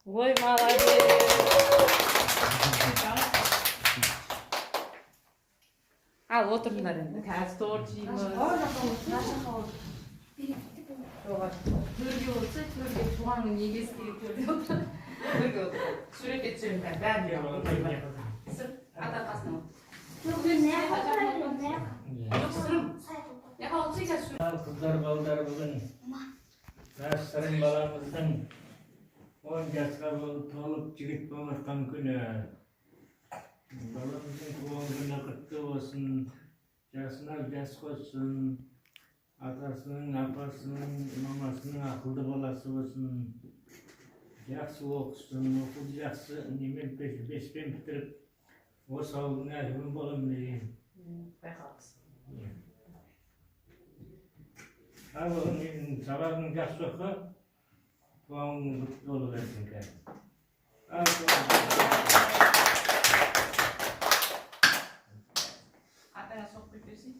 Ой, молодец. Al oturunlar endi. Tez torcuymuş. Төрге болса, төрге туғанның егесі керек төрге отыр. Төрге отыр. Суретке түсіріңдер. Бәрін сыр ата қасына отыр. Жоқ сырым. Яқа отсайса сыр. Kızlar balдар bugün Nasırın balamızın 10 yaşқа толып жігіт болатқан күні. Balamızın туған күні құтты болсын, жасына жас қоссын, атасының, апасының, мамасының ақылды баласы болсын, жақсы оқысын, оқуды жақсы немен беспен бітіріп, осы ауылдың әкімі боламын деген. Байқалысың. Al onun sabahın gaz soku, tuğanın mutlu oluversin ki. Атаңа соқпай берсей,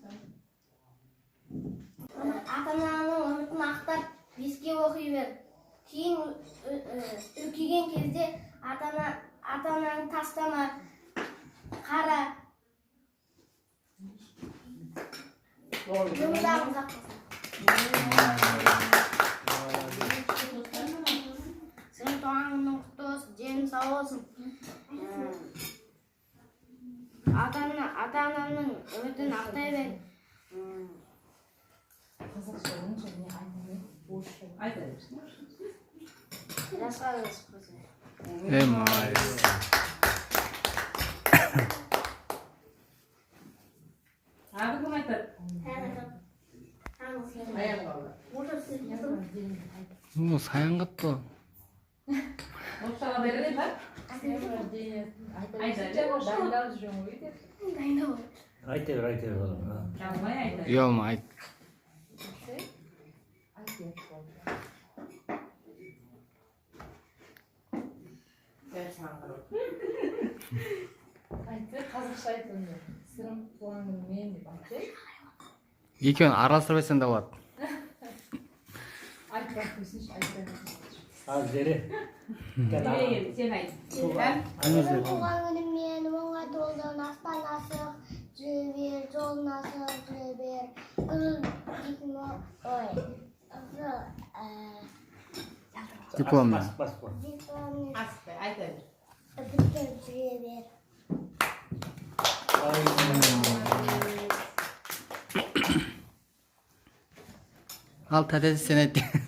Ата-ананың үмітін ақтап, беске оқи бер. Кейін үлкейген кезде ата-ананы тастама, қара. Жұмыдағы ұзақ болсын. Senin doğanın kutlu olsun, cenin sağ olsun. Ата-анаңның үмітін ақтай бер. айта берсін. Жасқа өсіп қойсын. молодец. Abi kім айтады? Аяқ қалды. 사양 같다. Оқшаға береді ба? Aytır oğlum. Жалмай айтады. Uyalma. Қазақша айтыңыз. Сырым туған күні мен деп айтайын. екеуін араластырып айтсаң да болады. Айтпай қойсыншы, айтпай қойсыншы. Az deri. Сен айт. Туған күнім мен оңға толдың, аспан асық жүбер, жолын асық жүбер. Дипломмен. Bas bu. Дипломмен Асты, айта бер. үгіттен жүбер. Al tadedi sen et.